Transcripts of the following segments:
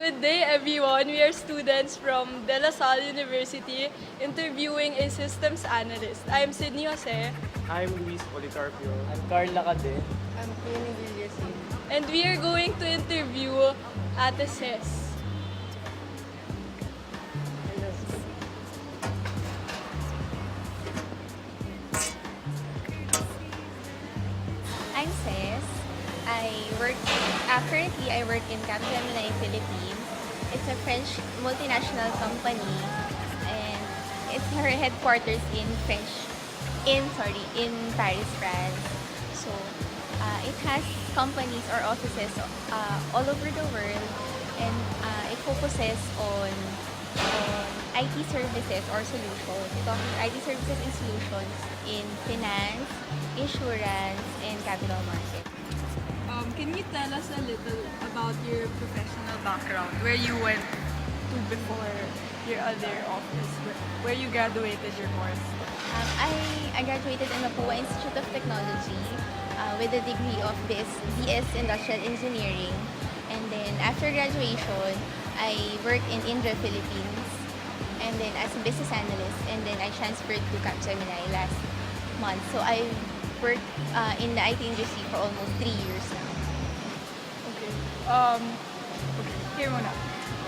Good day, everyone. We are students from Villasin University interviewing a systems analyst. I am Sydney Jose, I'm Louise, Policarpio. I'm Lacaden. I'm Queenie, Villasin. and we are going to interview Ate Ses. I'm Ces. Currently I work in Capgemini Philippines. It's a French multinational company and it's her headquarters in Paris, France. So it has companies or offices all over the world and it focuses on IT services or solutions. It offers IT services and solutions in finance, insurance, and capital markets. Can you tell us a little about your professional background, where you went to before your other office, where you graduated your course? I graduated in the PUA Institute of Technology with a degree of BS Industrial Engineering. And then after graduation, I worked in Indra, Philippines, and then as a business analyst. And then I transferred to Capgemini last month. So I worked in the IT industry for almost 3 years now. Here muna.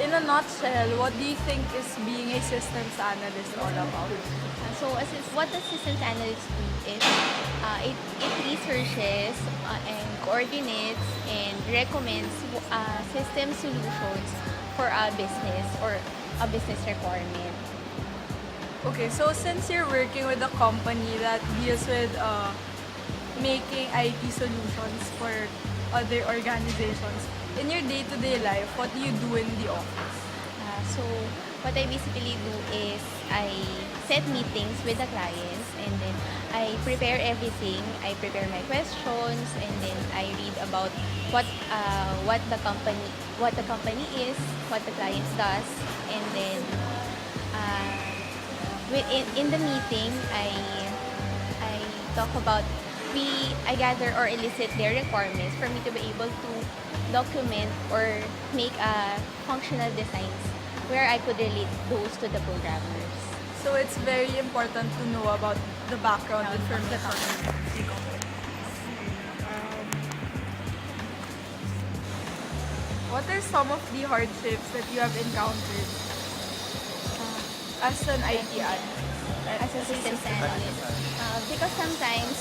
In a nutshell, what do you think is being a systems analyst all about? What the systems analyst do is it researches and coordinates and recommends system solutions for a business or a business requirement. Okay, so since you're working with a company that deals with making IT solutions for other organizations, in your day-to-day life, what do you do in the office? So what I basically do is I set meetings with the clients and then I prepare everything. I prepare my questions and then I read about what the company is, what the client does, and then in the meeting I talk about I gather or elicit their requirements for me to be able to document or make functional designs where I could relate those to the programmers. So it's very important to know about the background information. What are some of the hardships that you have encountered as an IT analyst? As a systems analyst. Because sometimes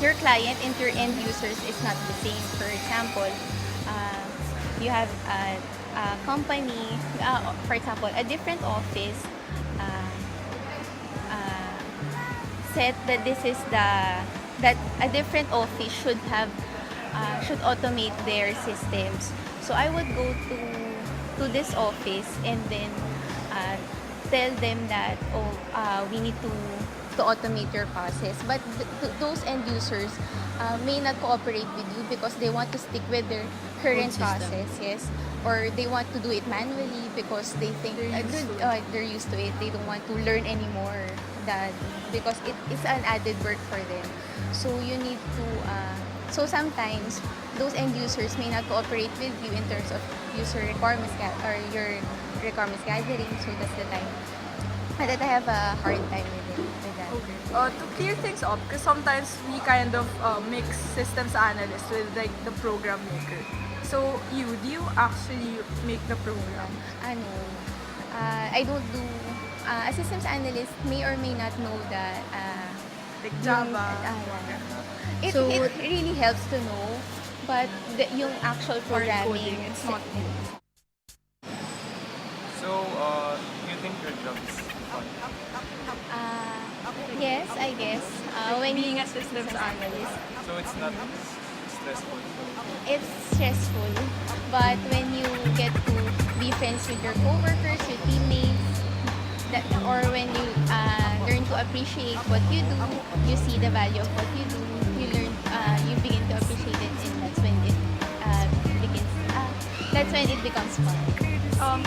your client and your end users is not the same. For example, you have a company, for example, a different office said that that a different office should automate their systems. So I would go to this office and then tell them that we need to automate your process, but those end users may not cooperate with you because they want to stick with their current process, yes, or they want to do it manually because they think they're used to it. They don't want to learn anymore because it is an added work for them. So you need to so sometimes those end users may not cooperate with you in terms of user requirements or your requirements gathering. So that's the time that I have a hard time with that. Okay. To clear things up, because sometimes we kind of mix systems analyst with like the program maker. So do you actually make the program? I don't do, a systems analyst may or may not know that Like Java? It really helps to know, but yung actual programming, Coding, it's not you. So, you think your job is fun? yes, I guess. When Being you a systems analyst. So it's not stressful. it's stressful, but when you get to be friends with your coworkers, your teammates, or when you learn to appreciate what you do, you see the value of what you do, you begin to appreciate it, and that's when it becomes fun.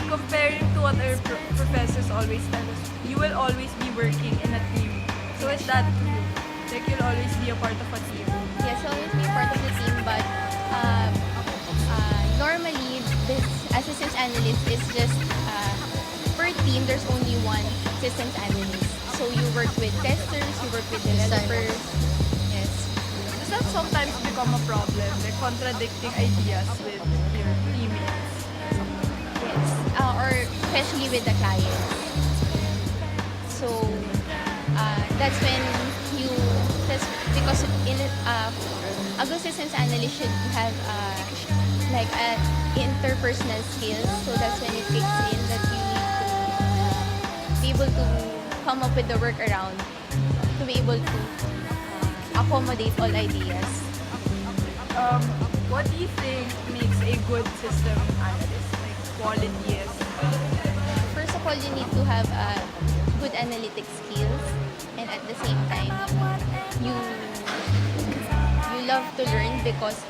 Comparing to what our professors always tell us, you will always be working in a team. So is that true? Like you'll always be a part of a team? Yes, always be a part of the team, but normally analyst is just per team. There's only one systems analyst. So you work with testers, you work with developers. Yes. Does that sometimes become a problem, like contradicting ideas with your teammates? Yes. Or especially with the client. So that's when you because in a good systems analyst should have like interpersonal skills. So that's when it kicks in that you need to be able to come up with the workaround to be able to accommodate all ideas. What do you think makes a good system analyst? Like qualities? First of all, you need to have good analytic skills, and at the same time, you love to learn because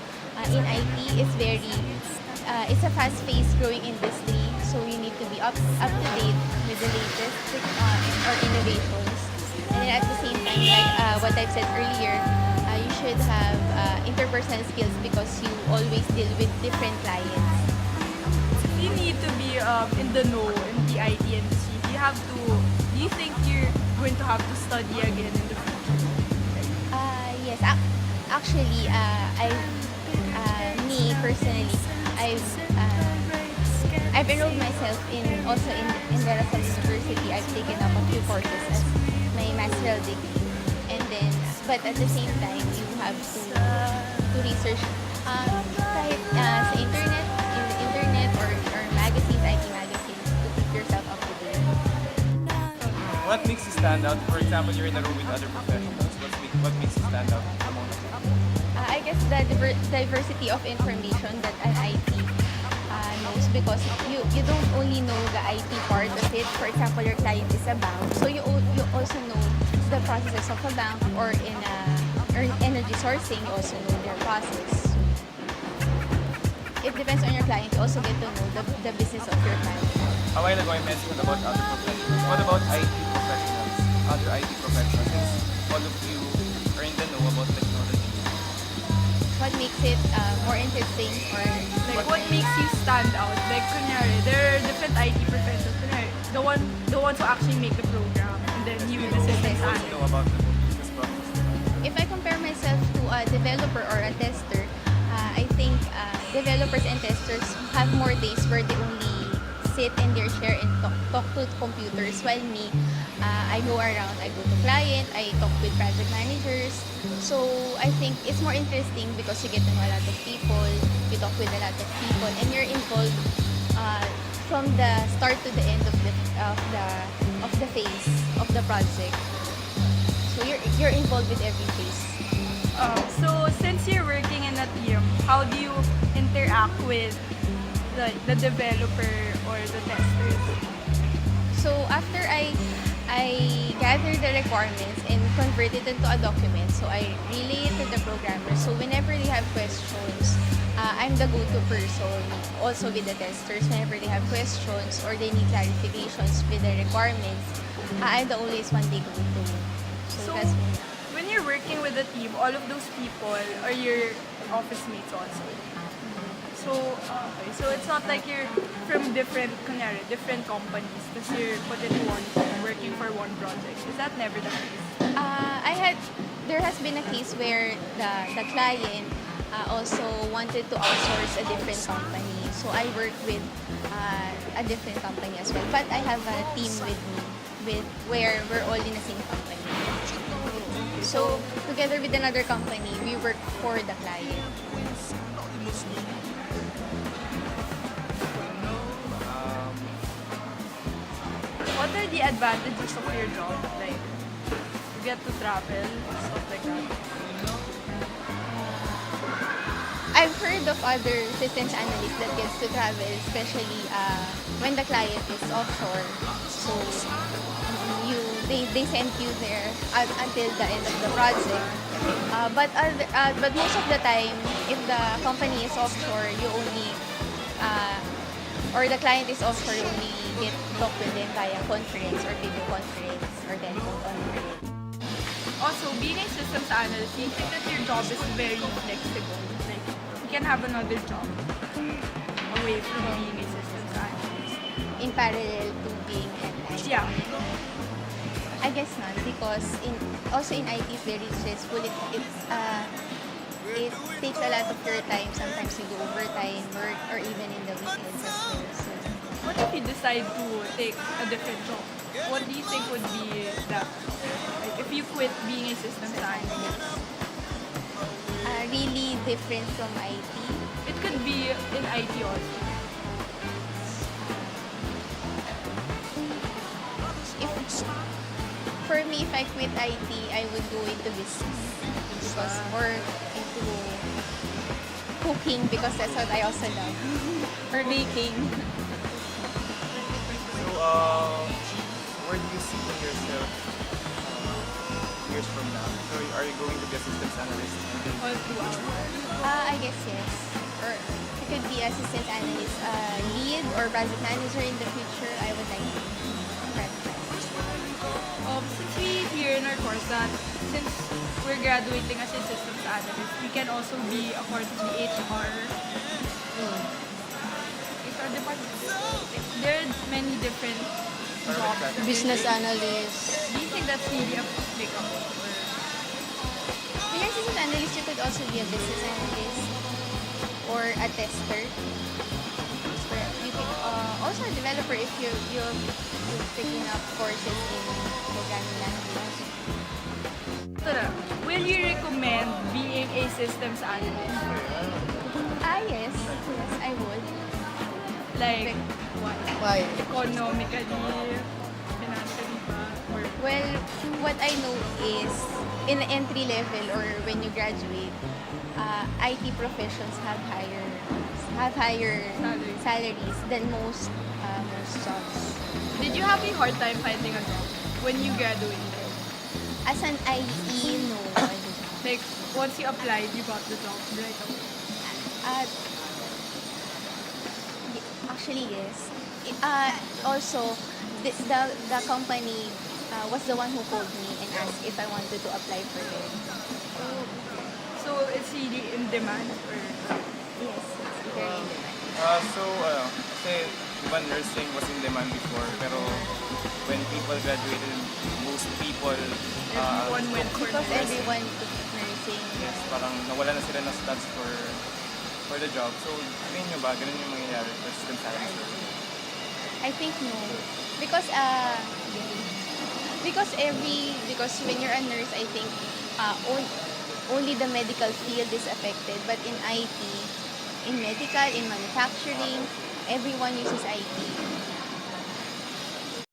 in IT it's a fast-paced growing industry, so you need to be up to date with the latest or innovations. And then at the same time, like what I've said earlier, you should have interpersonal skills because you always deal with different clients. You need to be in the know in the IT industry. Do you think you're going to have to study again in the future? Yes, actually, me personally, I've enrolled myself in Villasin University. I've taken up a few courses as my master's degree, and then but at the same time, you have to research kahit sa internet or magazines, IT magazines, to keep yourself up to date. What makes you stand out? For example, you're in a room with other professionals. What makes you stand out among them? I guess the diversity of information that an IT knows, because you don't only know the IT part of it. For example, your client is a bank, so you also know the processes of a bank, or in energy sourcing, you also know their process. It depends on your client. You also get to know the business of your client. A while ago, I mentioned about other professionals. What about IT professionals? Other IT professionals, since all of you are in the know about technology. What makes it more interesting, or Like what makes you stand out? Like kunyari, there are different IT professionals. Kunyari, the ones who actually make the program, and then you the systems What you know analyst. about the business process? if I compare myself to a developer or a tester, I think developers and testers have more days where they only sit in their chair and talk to computers, while me, I go around, I go to client, I talk with project managers. So I think it's more interesting because you get to know a lot of people, you talk with a lot of people, and you're involved from the start to the end of the phase of the project. So you're involved with every phase. So since you're working in a team, how do you interact with the developer or the testers? So after I gather the requirements and convert it into a document, so I relay it to the programmer. So whenever they have questions, I'm the go-to person. Also with the testers, whenever they have questions or they need clarifications with the requirements, I'm the only one they go to. So That's when you're working with a team, all of those people are your office mates also. So, okay. So it's not like you're from different companies because you're put into one team working for one project. Is that never the case? there has been a case where the client also wanted to outsource a different company. So I work with a different company as well. But I have a team with me where we're all in the same company. So together with another company, we work for the client. What are the advantages of your job? Like, you get to travel, stuff like that. I've heard of other systems analysts that gets to travel, especially when the client is offshore. So they send you there until the end of the project. But most of the time, if the company is offshore, you only or the client is offshore, you only get to talk with them via conference or video conference or telephone conference. Also, being a systems analyst, you think that your job is very flexible. Like, you can have another job. away from being a systems analyst? In parallel to being an IT. Yeah. I guess not, because also in IT it's very stressful. It takes a lot of your time. Sometimes you do overtime work or even in the weekends as well. So, What if you decide to take a different job? What do you think would be that? Like if you quit being a systems analyst, really different from IT. it could be in IT also. If for me, if I quit IT, I would go into business or into cooking because that's what I also love. Or baking. So, where do you see yourself years from now? So, are you going to be a systems analyst? All throughout. I guess yes. Or I could be assistant analyst, lead or project manager in the future. I would like to. Since we hear in our course that since we're graduating as a systems analyst, we can also be a part of the HR. HR department. There are many different jobs. Business analyst. Do you think that's really applicable? When you're a business analyst, you could also be a business analyst or a tester. Or you can also a developer if you're picking up courses in programming language. Tara, will you recommend being a systems analyst? Yes. Yes, I would. Like, why? Why? Economically, financially ba? Or Well, what I know is in the entry level or when you graduate, IT professions have higher salaries than most jobs. did you have a hard time finding a job when you graduated? As an IT, no. I did not. Like, once you applied, you got the job right away. Actually, yes. Also, the company was the one who called me and asked if I wanted to apply for them. So, it's really in demand or... Yes, it's very in demand. Kasi, di ba nursing was in demand before, pero when people graduated, most people, Everyone went for Because nursing. everyone took nursing. yes, parang nawala na sila ng stats for the job. So, tingin nyo ba, ganun yung mangyayari for systems analyst? I think no. Because when you're a nurse, I think only the medical field is affected. But in IT, in medical, in manufacturing, everyone uses IT.